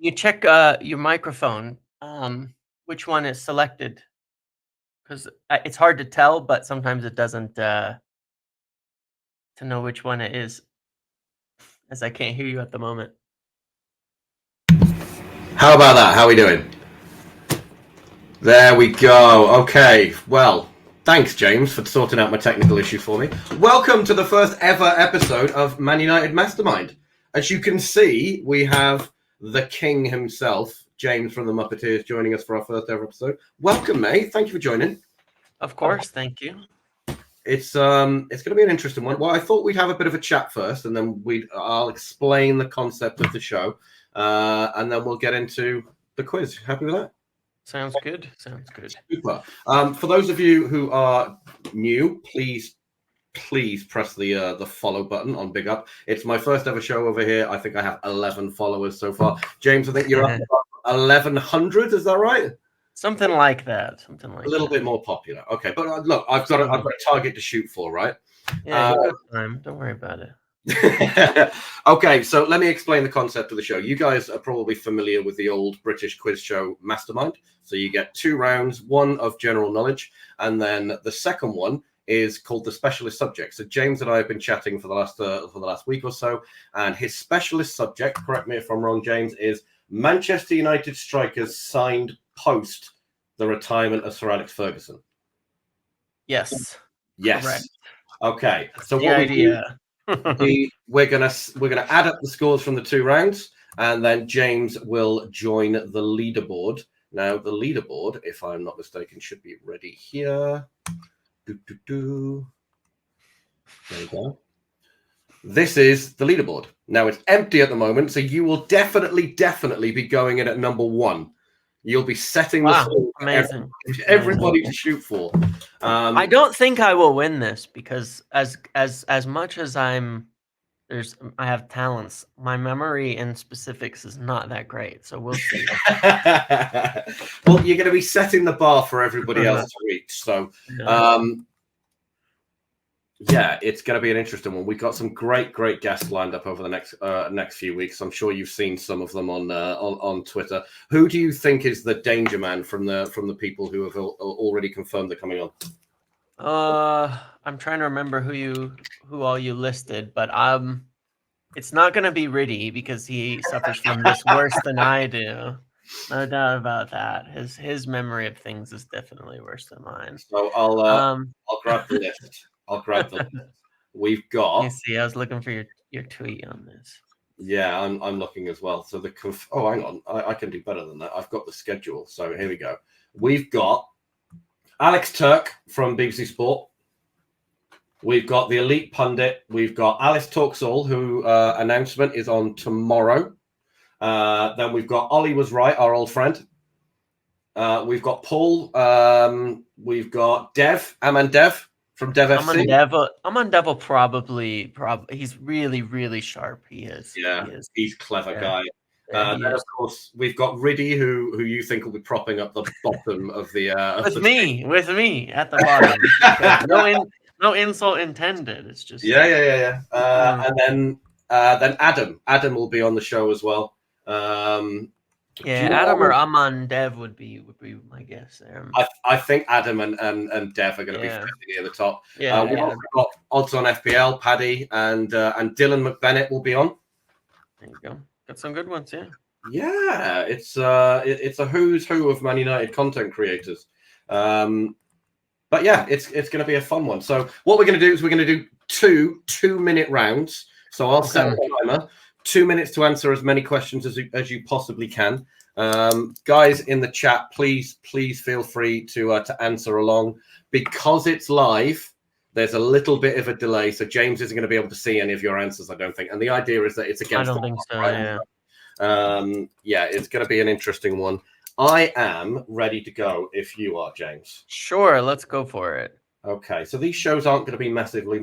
You check your microphone, which one is selected, because it's hard to tell, but sometimes it doesn't to know which one it is, as I can't hear you at the moment. How about that? How are we doing? There we go. Okay, well, thanks, James, for sorting out my technical issue for me. Welcome to the first ever episode of Man United Mastermind. As you can see, we have the king himself, James from the Muppeteers, joining us for our first ever episode. Welcome, mate. Thank you for joining. Of course, thank you. It's going to be an interesting one. Well, I thought we'd have a bit of a chat first, and then I'll explain the concept of the show, and then we'll get into the quiz. Happy with that? Sounds good. Sounds good. Super. For those of you who are new, please press the follow button on BigUp. It's my first ever show over here. I think I have 11 followers so far. James, I think you're up about 1,100. Is that right? Something like that. Something like a little bit more popular. Okay, but look, I've got a target to shoot for, right? Yeah, you got time. Don't worry about it. Okay, so let me explain the concept of the show. You guys are probably familiar with the old British quiz show Mastermind. So you get 2 rounds, one of general knowledge, and then the second one is called the specialist subject. So James and I have been chatting for the last week or so, and his specialist subject, correct me if I'm wrong, James, is Manchester United strikers signed post the retirement of Sir Alex Ferguson. Yes. Yes. Correct. Okay. That's so the what idea. we're gonna add up the scores from the 2 rounds, and then James will join the leaderboard. Now, the leaderboard, if I'm not mistaken, should be ready here. There you go. This is the leaderboard. Now, it's empty at the moment, so you will definitely be going in at number 1. You'll be setting the score amazing. Everybody to shoot for. I don't think I will win this because as much as I have talents, my memory in specifics is not that great. So we'll see. Well, you're going to be setting the bar for everybody else to reach. So, yeah, it's going to be an interesting one. We've got some great guests lined up over the next few weeks. I'm sure you've seen some of them on Twitter. Who do you think is the danger man from the people who have already confirmed they're coming on? I'm trying to remember who all you listed, but it's not going to be Riddy because he suffers from this worse than I do. No doubt about that. His memory of things is definitely worse than mine. So I'll grab the list. We've got. You see, I was looking for your tweet on this. Yeah, I'm looking as well. So hang on, I can do better than that. I've got the schedule. So here we go. We've got Alex Turk from BBC Sport. We've got the Elite Pundit. We've got Alice Talks All, who announcement is on tomorrow. Then we've got Ollie Was Right, our old friend. We've got Paul. We've got Dev, Aman Dev from Dev FC. Aman Dev will probably. He's really sharp. He is. Yeah, he is. He's a clever guy. Then of course we've got Riddy, who you think will be propping up the bottom of the. With me at the bottom. No insult intended. It's just yeah. And then Adam will be on the show as well. Adam or Aman Dev would be my guess there. I think Adam and Dev are going to be near the top. Yeah, we've also got Odds on FPL, Paddy and Dylan McBennett will be on. There you go. Got some good ones, yeah. Yeah, it's a who's who of Man United content creators. But yeah, it's going to be a fun one. So what we're going to do is we're going to do 2-minute rounds. So I'll set a timer. 2 minutes to answer as many questions as you possibly can. Guys in the chat, please feel free to answer along. Because it's live, there's a little bit of a delay, so James isn't going to be able to see any of your answers, I don't think. And the idea is that it's against. I don't think so. Yeah. Yeah, it's going to be an interesting one. I am ready to go if you are, James. Sure, let's go for it. Okay, so these shows aren't going to be massively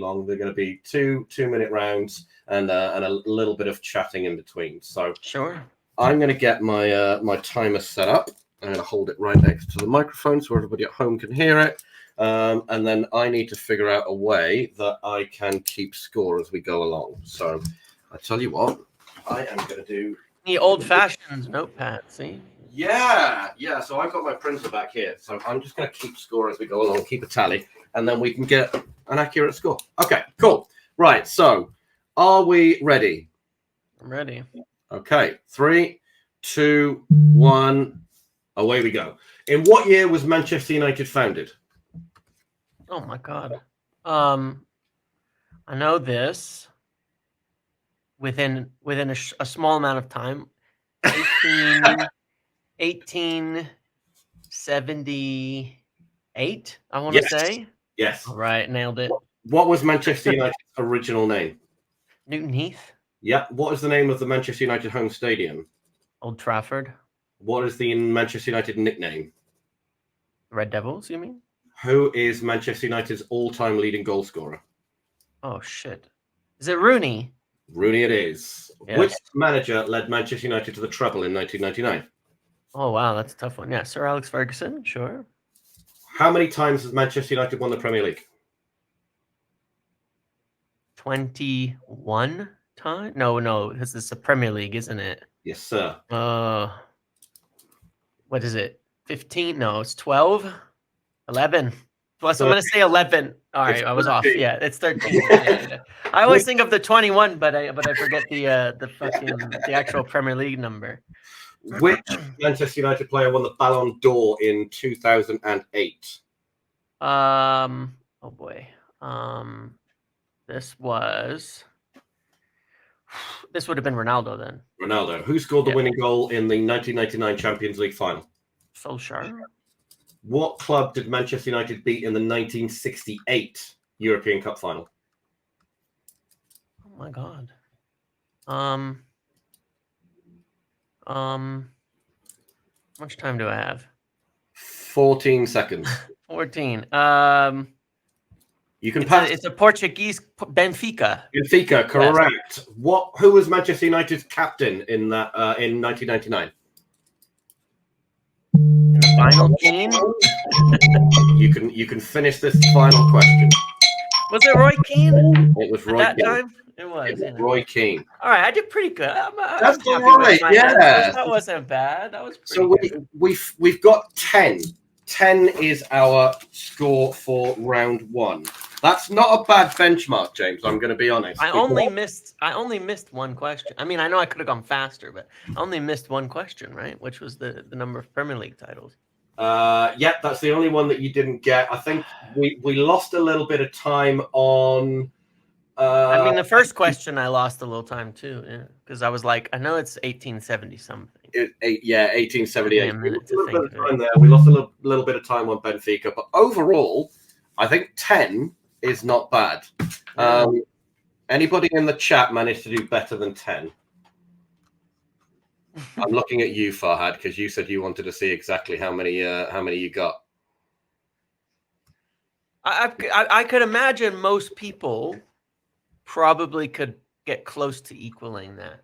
long. They're going to be 2-minute rounds and a little bit of chatting in between. So sure, I'm going to get my my timer set up. I'm going to hold it right next to the microphone so everybody at home can hear it. And then I need to figure out a way that I can keep score as we go along. So I tell you what, I am going to do The old-fashioned notepad. See. Yeah. So I've got my printer back here. So I'm just going to keep score as we go along, keep a tally, and then we can get an accurate score. Okay, cool. Right. So are we ready? I'm ready. Okay. 3, 2, 1. Away we go. In what year was Manchester United founded? Oh my God. I know this within a small amount of time. 1878, I want to say. Yes. All right, nailed it. What was Manchester United's original name? Newton Heath. Yeah. What is the name of the Manchester United home stadium? Old Trafford. What is the Manchester United nickname? Red Devils, you mean? Who is Manchester United's all-time leading goal scorer? Oh, shit. Is it Rooney? Rooney it is. Yes. Which manager led Manchester United to the treble in 1999? Oh, wow, that's a tough one. Yeah, Sir Alex Ferguson, sure. How many times has Manchester United won the Premier League? 21 times? No, this is the Premier League, isn't it? Yes, sir. What is it? 15? No, it's 12? 11. Plus, I'm going to say 11. All right, I was off. Yeah, it's 13. Yeah. I always think of the 21, but I forget the actual Premier League number. Which Manchester United player won the Ballon d'Or in 2008? Oh boy. This would have been Ronaldo then. Ronaldo. Who scored the winning goal in the 1999 Champions League final? Solskjaer. What club did Manchester United beat in the 1968 European Cup final? Oh my God. How much time do I have? 14 seconds. 14. You can pass. It's a Portuguese Benfica. Benfica, correct. Yes. Who was Manchester United's captain in that in 1999? In the final, Keane. You can finish this final question. Was it Roy Keane? It was Roy At that Keane. time? It was Roy Keane. All right, I did pretty good. That's all right. Yeah, that wasn't bad. That was pretty so good. We've got 10. 10 is our score for round 1. That's not a bad benchmark, James. I'm going to be honest. I only missed one question. I mean, I know I could have gone faster, but I only missed one question, right? Which was the number of Premier League titles. Yeah, that's the only one that you didn't get. I think we lost a little bit of time on. I mean, the first question I lost a little time too, because I was like, I know it's 1870 something. 1878. We lost a little bit of time there. We lost a little bit of time on Benfica, but overall, I think 10 is not bad. Anybody in the chat managed to do better than 10? I'm looking at you, Farhad, because you said you wanted to see exactly how many you got. I could imagine most people probably could get close to equaling that.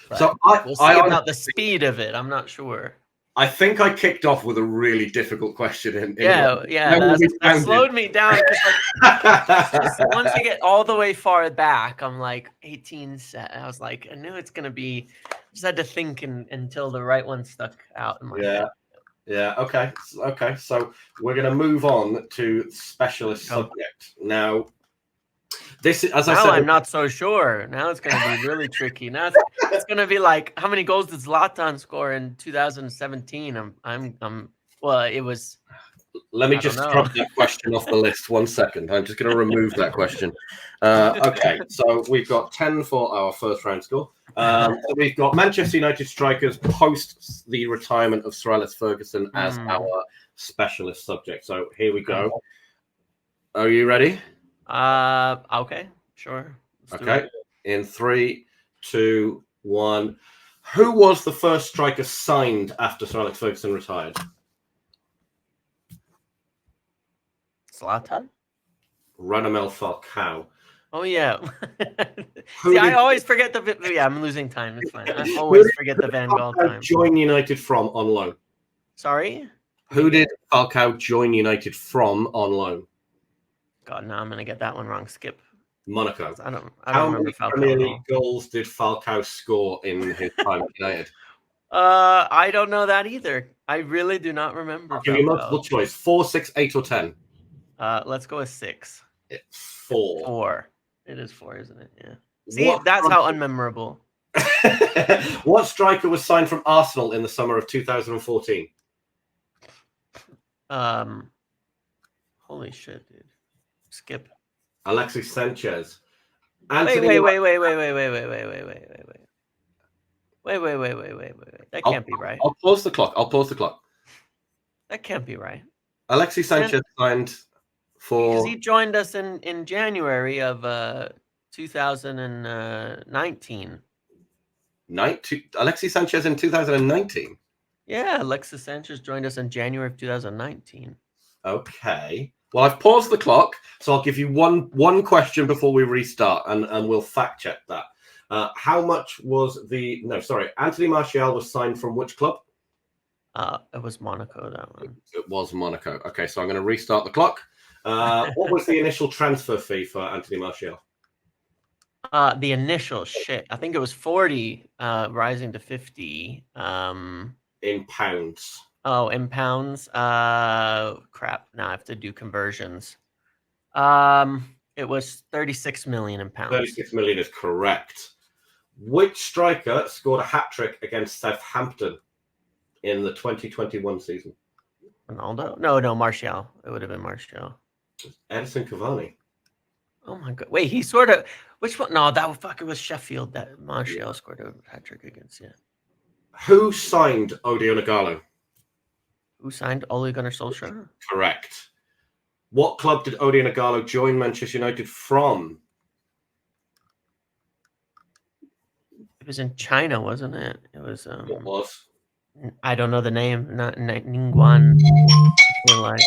But so we'll see about the speed of it. I'm not sure. I think I kicked off with a really difficult question. That slowed me down. Once you get all the way far back, I'm like 18. I was like, I knew it's gonna be. Just had to think until the right one stuck out in my head. Yeah. Okay. So we're gonna move on to specialist subject now. This, as I said, I'm not so sure. Now it's going to be really tricky. Now it's going to be like, how many goals did Zlatan score in 2017? Well, it was. Let me just drop that question off the list. 1 second. I'm just going to remove that question. Okay, so we've got 10 for our first round score. So we've got Manchester United strikers post the retirement of Sir Alex Ferguson as our specialist subject. So here we go. Are you ready? Okay, sure. Okay, in 3, 2, 1. Who was the first striker signed after Sir Alex Ferguson retired? Zlatan? Radamel Falcao. Oh yeah. See, I always forget the. Yeah, I'm losing time. It's fine. I always forget the Van Gaal time. Join United from on loan. Sorry. Who did Falcao join United from on loan? God, no, I'm gonna get that one wrong. Skip. Monaco. I don't How remember many Falcao Premier at League all. goals did Falcao score in his time at United? I don't know that either. I really do not remember. I'll give you Falcao. multiple choice: 4, 6, 8, or 10. Let's go with 6. It's 4. 4. It is 4, isn't it? Yeah. See, What that's how unmemorable. What striker was signed from Arsenal in the summer of 2014? Holy shit, dude. Skip. Alexis Sanchez. Wait. Anthony. Wait. That can't be right. I'll pause the clock. That can't be right. Alexis Sanchez signed for. Because he joined us in January of 2019. Alexis Sanchez in 2019. Yeah, Alexis Sanchez joined us in January of 2019. Okay. Well, I've paused the clock, so I'll give you one question before we restart, and we'll fact check that. How much was Anthony Martial was signed from which club? It was Monaco, that one. It was Monaco. Okay, so I'm going to restart the clock. What was the initial transfer fee for Anthony Martial? The initial shit. I think it was 40, rising to 50. In pounds. Oh, in pounds. Crap. Now I have to do conversions. It was 36 million in pounds. 36 million is correct. Which striker scored a hat-trick against Southampton in the 2021 season? Ronaldo? No, Martial. It would have been Martial. Edison Cavani. Oh my god! Wait, he sort of. Which one? No, that fucking was Sheffield that Martial scored a hat-trick against. Yeah. Who signed Odion Igalo? Who signed Ole Gunnar Solskjaer? Correct. What club did Odion Igalo join Manchester United from? It was in China, wasn't it? It was. It was. I don't know the name. Not Ningguan. Like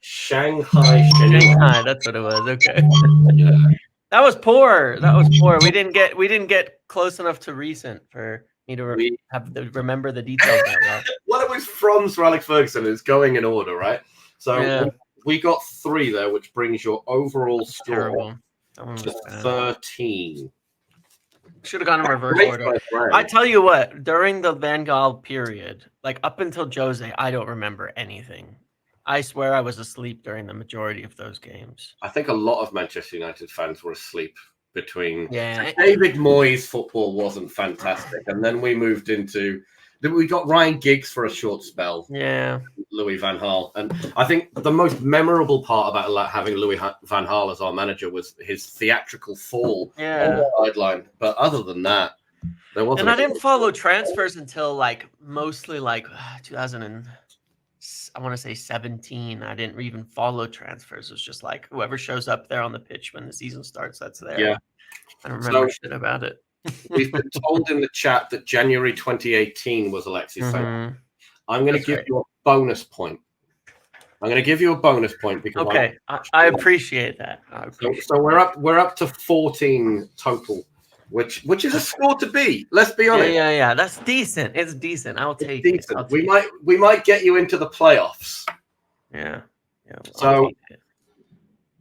Shanghai. That's what it was. Okay. Yeah. That was poor. We didn't get close enough to recent for me to remember the details that well. Well, it was from Sir Alex Ferguson. It's going in order, right? So yeah. we got 3 there, which brings your overall score to 13. Should have gone in reverse order. I tell you what, during the Van Gaal period, like up until Jose, I don't remember anything. I swear I was asleep during the majority of those games. I think a lot of Manchester United fans were asleep between. Yeah. David Moyes' football wasn't fantastic, and then we moved into. We got Ryan Giggs for a short spell. Yeah. Louis van Gaal. And I think the most memorable part about having Louis van Gaal as our manager was his theatrical fall on the sideline. But other than that, there wasn't. And I didn't follow transfers until mostly 2017. I didn't even follow transfers. It was just whoever shows up there on the pitch when the season starts, that's there. Yeah. I don't remember shit about it. We've been told in the chat that January 2018 was Alexis Sanchez. I'm going to give you a bonus point. Because okay, I appreciate that. So we're up to 14 total, which is a score to beat. Let's be honest. Yeah. That's decent. It's decent. I'll take it. We might get you into the playoffs. Yeah. So.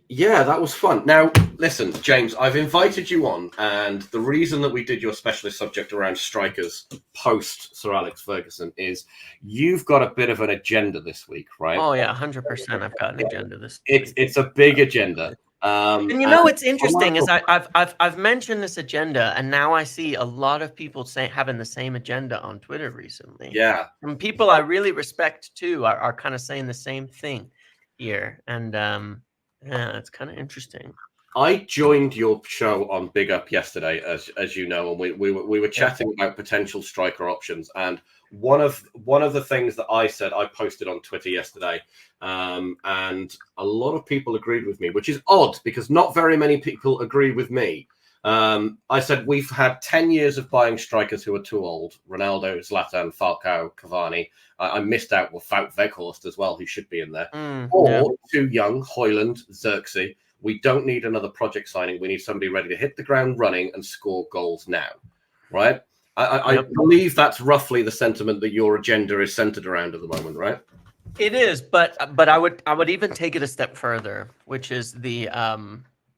Yeah, that was fun. Now, listen, James, I've invited you on, and the reason that we did your specialist subject around strikers post Sir Alex Ferguson is you've got a bit of an agenda this week, right? Oh, yeah, 100% I've got an agenda this week. It's a big agenda. And you know what's interesting is I've mentioned this agenda, and now I see a lot of people having the same agenda on Twitter recently. Yeah. And people I really respect, too, are kind of saying the same thing here. And yeah, it's kind of interesting. I joined your show on BigUp yesterday, as you know, and we were chatting about potential striker options. And one of the things that I said, I posted on Twitter yesterday, and a lot of people agreed with me, which is odd because not very many people agree with me. I said we've had 10 years of buying strikers who are too old: Ronaldo, Zlatan, Falcao, Cavani. I missed out with Wout Weghorst as well, who should be in there. Too young: Højlund, Xerxes. We don't need another project signing. We need somebody ready to hit the ground running and score goals now, right? I believe that's roughly the sentiment that your agenda is centered around at the moment, right? It is, but I would even take it a step further, which is the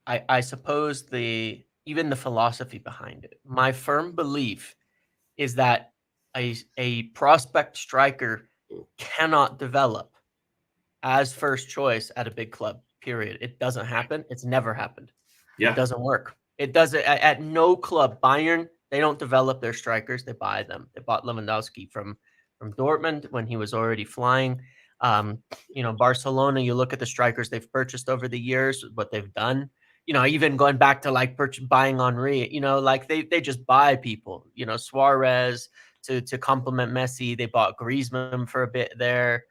I suppose even the philosophy behind it. My firm belief is that a prospect striker cannot develop as first choice at a big club. Period. It doesn't happen. It's never happened. Yeah. It doesn't work. It doesn't at no club. Bayern, they don't develop their strikers. They buy them. They bought Lewandowski from Dortmund when he was already flying. Barcelona, you look at the strikers they've purchased over the years, what they've done. Even going back to like buying Henri, like they just buy people. Suarez to complement Messi. They bought Griezmann for a bit there.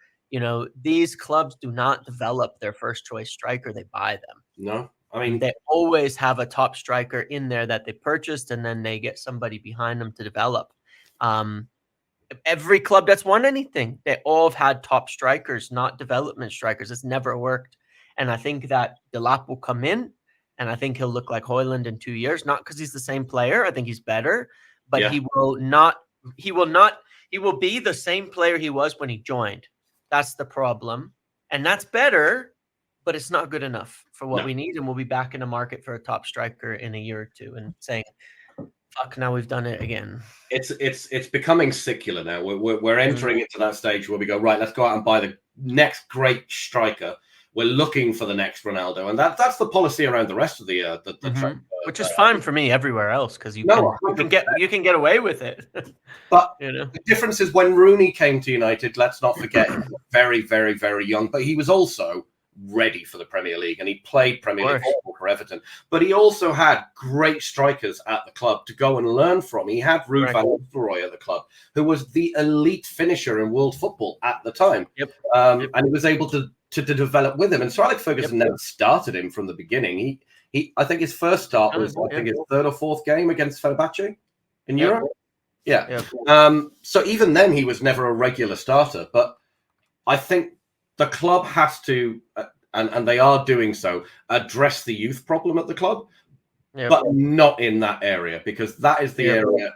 These clubs do not develop their first choice striker. They buy them. No, I mean, they always have a top striker in there that they purchased, and then they get somebody behind them to develop. Every club that's won anything, they all have had top strikers, not development strikers. It's never worked. And I think that Delap will come in, and I think he'll look like Højlund in 2 years, not because he's the same player. I think he's better, but Yeah. he will be the same player he was when he joined. That's the problem. And that's better, but it's not good enough for what we need. And we'll be back in the market for a top striker in a year or two and saying, fuck, now we've done it again. It's becoming secular now. We're entering into that stage where we go, right, let's go out and buy the next great striker. We're looking for the next Ronaldo. And that's the policy around the rest of the which is fine for me everywhere else, because you can get away with it. But the difference is when Rooney came to United, let's not forget, he was very, very, very young, but he was also ready for the Premier League, and he played Premier League football for Everton. But he also had great strikers at the club to go and learn from. He had Ruud van Nistelrooy at the club, who was the elite finisher in world football at the time. And he was able to develop with him. And Sir Alex Ferguson never started him from the beginning. I think his first start was his third or fourth game against Fenerbahce in Europe. So even then, he was never a regular starter. But I think the club has to, and they are doing so, address the youth problem at the club, but not in that area, because that is the area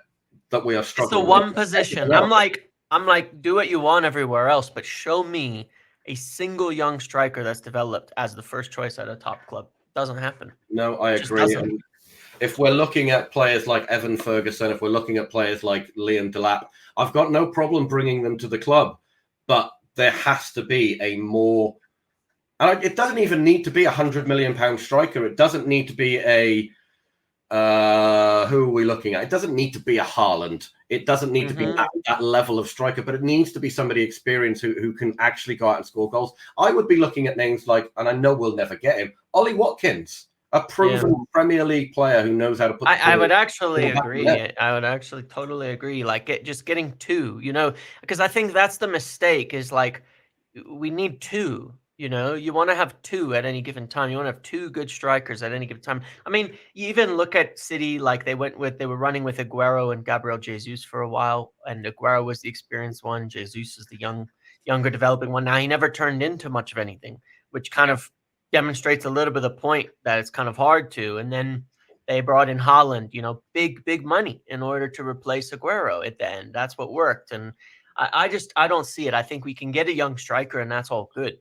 that we are struggling. It's the one position. I'm like, do what you want everywhere else, but show me a single young striker that's developed as the first choice at a top club. Doesn't happen. No, I agree. And if we're looking at players like Evan Ferguson, if we're looking at players like Liam Delap, I've got no problem bringing them to the club, but there has to be a more, and it doesn't even need to be £100 million striker. It doesn't need to be a, who are we looking at? It doesn't need to be a Haaland. It doesn't need to be that level of striker, but it needs to be somebody experienced who can actually go out and score goals. I would be looking at names like, and I know we'll never get him, Ollie Watkins, a proven Premier League player who knows how to put. I would actually agree. I would actually totally agree. Like just getting two, because I think that's the mistake. Is like we need two. You want to have two at any given time. You want to have two good strikers at any given time. I mean, you even look at City, like they were running with Aguero and Gabriel Jesus for a while, and Aguero was the experienced one. Jesus is the younger developing one. Now he never turned into much of anything, which kind of demonstrates a little bit of the point that it's kind of hard to. And then they brought in Haaland, big money in order to replace Aguero at the end. That's what worked. And I don't see it. I think we can get a young striker and that's all good.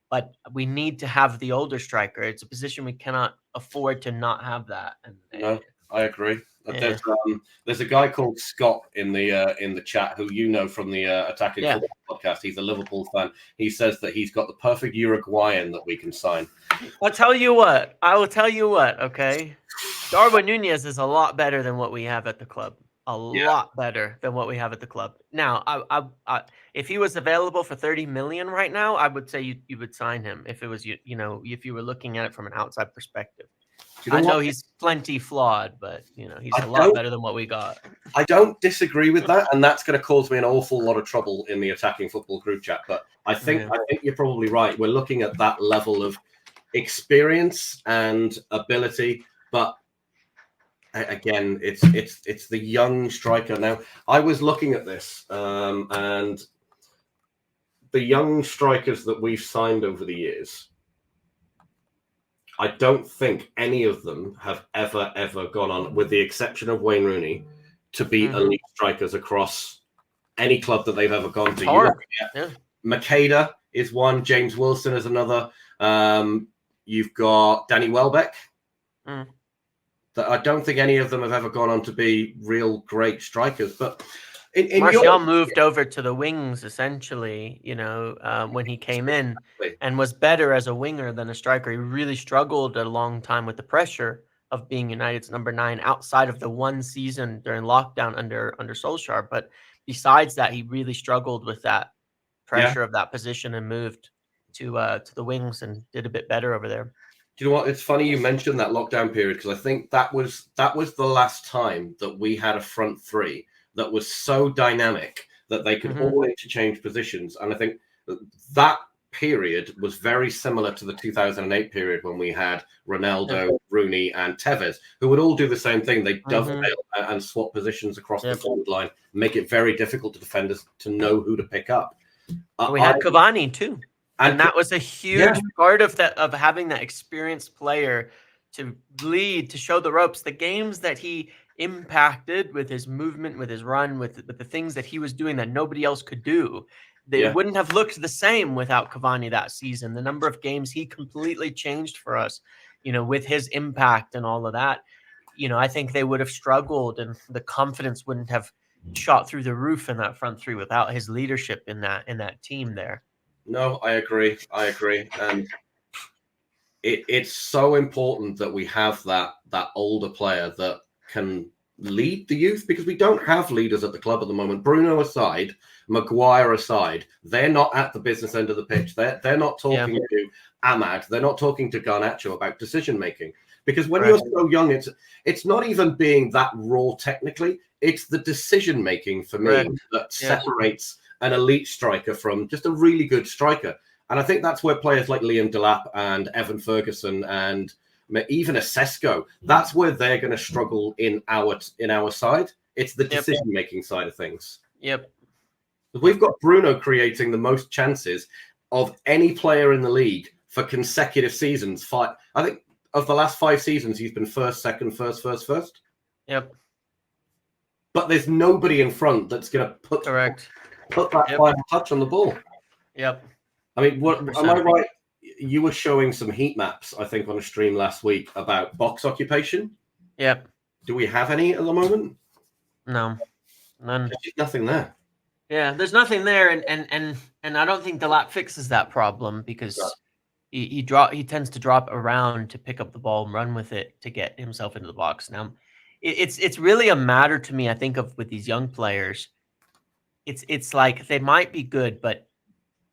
But we need to have the older striker. It's a position we cannot afford to not have that. No, I agree. There's a guy called Scott in the chat who from the Attacking Football podcast. He's a Liverpool fan. He says that he's got the perfect Uruguayan that we can sign. I will tell you what. Okay, Darwin Nunez is a lot better than what we have at the club. A lot better than what we have at the club. Now, if he was available for 30 million right now, I would say you would sign him if it was if you were looking at it from an outside perspective. I know he's plenty flawed, but he's a lot better than what we got. I don't disagree with that, and that's going to cause me an awful lot of trouble in the Attacking Football group chat. But I think you're probably right. We're looking at that level of experience and ability, but again, it's the young striker. Now, I was looking at this, and the young strikers that we've signed over the years, I don't think any of them have ever gone on, with the exception of Wayne Rooney, to be elite strikers across any club that they've ever gone to. Makeda is one. James Wilson is another. You've got Danny Welbeck. Mm. That I don't think any of them have ever gone on to be real great strikers. But in Martial moved over to the wings essentially, when he came in, Exactly. and was better as a winger than a striker. He really struggled a long time with the pressure of being United's number 9 outside of the one season during lockdown under Solskjaer. But besides that, he really struggled with that Yeah. pressure of that position and moved to the wings and did a bit better over there. Do you know what? It's funny you mentioned that lockdown period, because I think that was the last time that we had a front three that was so dynamic that they could all interchange positions. And I think that period was very similar to the 2008 period when we had Ronaldo, Rooney, and Tevez, who would all do the same thing. They dovetail and swap positions across the forward line, make it very difficult to defenders to know who to pick up. We had Cavani too. And that was a huge part of that, of having that experienced player to lead, to show the ropes. The games that he impacted with his movement, with his run, with the things that he was doing that nobody else could do, they wouldn't have looked the same without Cavani that season. The number of games he completely changed for us, with his impact and all of that. I think they would have struggled, and the confidence wouldn't have shot through the roof in that front three without his leadership in that team there. No, I agree. And it's so important that we have that older player that can lead the youth, because we don't have leaders at the club at the moment. Bruno aside, Maguire aside, they're not at the business end of the pitch. They're not talking to Ahmad. They're not talking to Garnacho about decision making. Because when you're so young, it's not even being that raw technically. It's the decision making for me that separates an elite striker from just a really good striker. And I think that's where players like Liam Delap and Evan Ferguson and even a Sesko, that's where they're going to struggle in our side. It's the decision-making side of things. Yep. We've got Bruno creating the most chances of any player in the league for consecutive seasons. I think of the last 5 seasons, he's been first, second, first. Yep. But there's nobody in front that's going to put that final touch on the ball. Yep. I mean, am I right? You were showing some heat maps, I think, on a stream last week about box occupation. Yep. Do we have any at the moment? No, none. There's nothing there. Yeah, there's nothing there, and I don't think Delap fixes that problem, because he tends to drop around to pick up the ball and run with it to get himself into the box. Now, it's really a matter to me, I think, of with these young players. It's like they might be good, but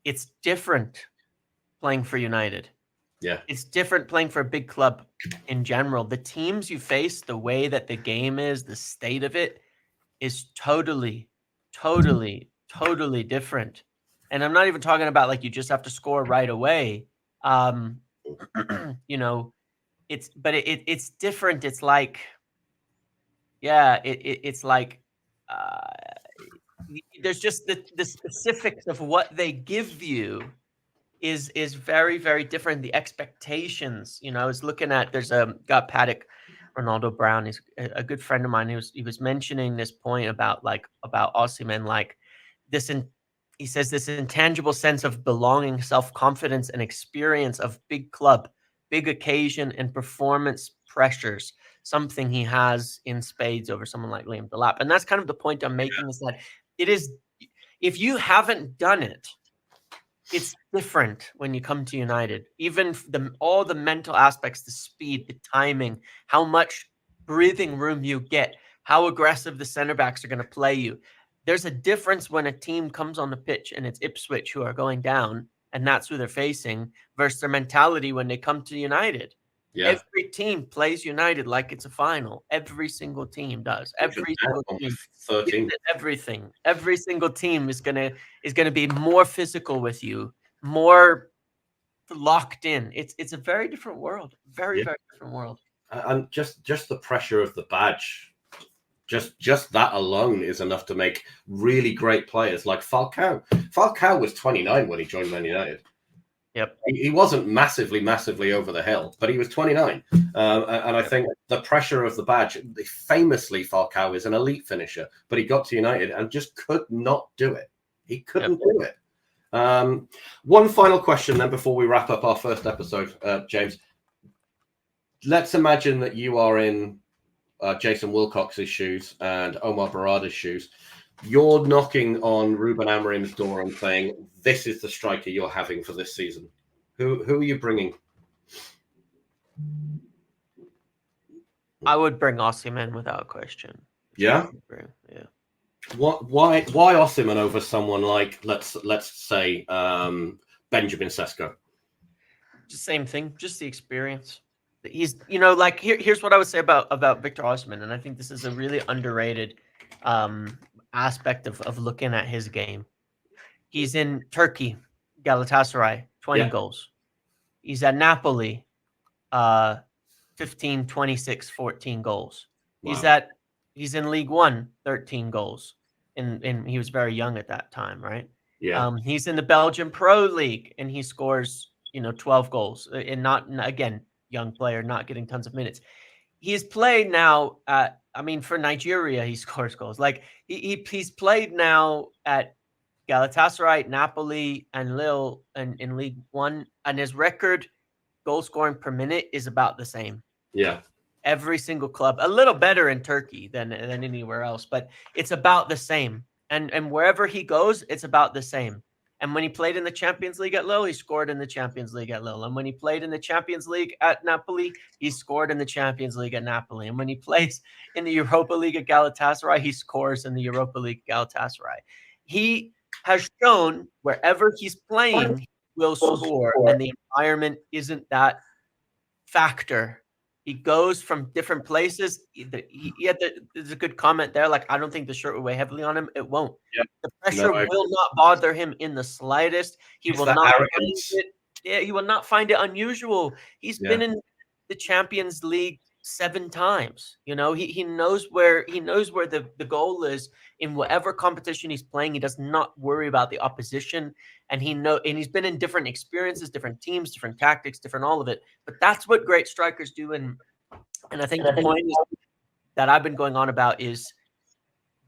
it's different playing for United. Yeah. It's different playing for a big club in general. The teams you face, the way that the game is, the state of it is totally different. And I'm not even talking about like you just have to score right away. It's different. It's like, it's like there's just the specifics of what they give you is very, very different. The expectations, I was looking at, got Paddock, Ronaldo Brown. He's a good friend of mine. He was mentioning this point about Osimhen, like this, he says this intangible sense of belonging, self-confidence, and experience of big club, big occasion, and performance pressures, something he has in spades over someone like Liam Delap. And that's kind of the point I'm making, is that it is, if you haven't done it, it's different when you come to United. Even all the mental aspects, the speed, the timing, how much breathing room you get, how aggressive the center backs are going to play you. There's a difference when a team comes on the pitch and it's Ipswich who are going down, and that's who they're facing, versus their mentality when they come to United. Yeah. Every team plays United like it's a final. Every single team does. Every single team. 13. Everything. Every single team is gonna be more physical with you, more locked in. It's a very different world. Very different world. And just the pressure of the badge, just that alone is enough to make really great players like Falcao. Falcao was 29 when he joined Man United. Yep. He wasn't massively over the hill, but he was 29. And I think the pressure of the badge, famously, Falcao is an elite finisher, but he got to United and just could not do it. He couldn't do it. One final question then before we wrap up our first episode, James. let's imagine that you are in Jason Wilcox's shoes and Omar Barada's shoes. You're knocking on Ruben Amorim's door and saying, "This is the striker you're having for this season." Who are you bringing? I would bring Osimhen without question. Yeah. Yeah. Why Osimhen over someone like let's say Benjamin Sesko? Just same thing, just the experience. He's, like here's what I would say about Victor Osimhen, and I think this is a really underrated aspect of looking at his game. He's in Turkey, Galatasaray, 20 goals. He's at Napoli, 15, 26, 14 goals. Wow. He's in League One, 13 goals. And he was very young at that time, right? Yeah. He's in the Belgian Pro League and he scores, 12 goals. And not, again, young player, not getting tons of minutes. He's played now at, for Nigeria, he scores goals. Like he's played now at Galatasaray, Napoli, and Lille in League One, and his record goal scoring per minute is about the same. Yeah. Every single club, a little better in Turkey than anywhere else, but it's about the same. And wherever he goes, it's about the same. And when he played in the Champions League at Lille, he scored in the Champions League at Lille. And when he played in the Champions League at Napoli, he scored in the Champions League at Napoli. And when he plays in the Europa League at Galatasaray, he scores in the Europa League at Galatasaray. He has shown wherever he's playing, he will score, and the environment isn't that factor. He goes from different places. There's a good comment there. Like, I don't think the shirt will weigh heavily on him. It won't. Yeah. The pressure will not bother him in the slightest. He will not find it. Yeah, he will not find it unusual. He's been in the Champions League 7 times. He knows where the goal is in whatever competition he's playing. He does not worry about the opposition, and he's been in different experiences, different teams, different tactics, different all of it. But that's what great strikers do, and I think the point that I've been going on about is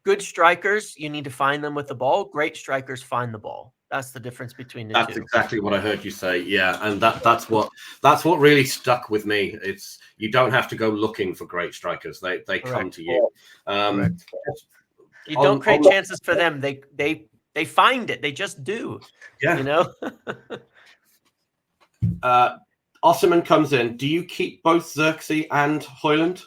good strikers, you need to find them with the ball. Great strikers find the ball. That's the difference between the two. That's exactly what I heard you say. Yeah, and that's what really stuck with me. It's you don't have to go looking for great strikers; they come to you. You don't create chances for them; they find it. They just do. Yeah, Osimhen comes in. Do you keep both Xerxes and Højlund?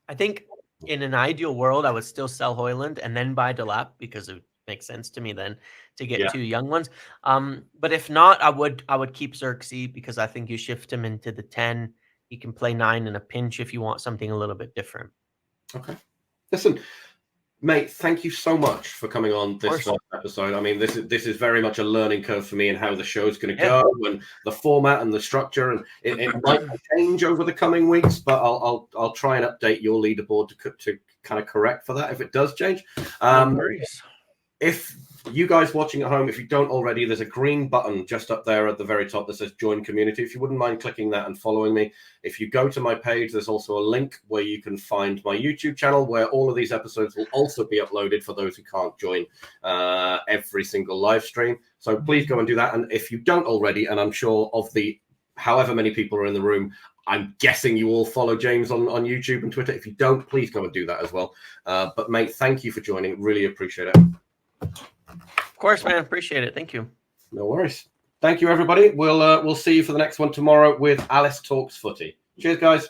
I think in an ideal world, I would still sell Højlund and then buy Delap because it makes sense to me then to get 2 young ones. But if not, I would keep Xerxes because I think you shift him into the 10. He can play 9 in a pinch if you want something a little bit different. Okay. Listen, mate, thank you so much for coming on this episode. This is very much a learning curve for me and how the show's going to go and the format and the structure, and it might change over the coming weeks, but I'll try and update your leaderboard to kind of correct for that if it does change. If you guys watching at home, if you don't already, there's a green button just up there at the very top that says join community. If you wouldn't mind clicking that and following me. If you go to my page, there's also a link where you can find my YouTube channel where all of these episodes will also be uploaded for those who can't join every single live stream. So please go and do that. And if you don't already, and I'm sure of the however many people are in the room, I'm guessing you all follow James on YouTube and Twitter. If you don't, please go and do that as well. But mate, thank you for joining. Really appreciate it. Of course, man. Appreciate it. Thank you. No worries. Thank you, everybody. We'll see you for the next one tomorrow with Alice Talks Footy. Cheers, guys.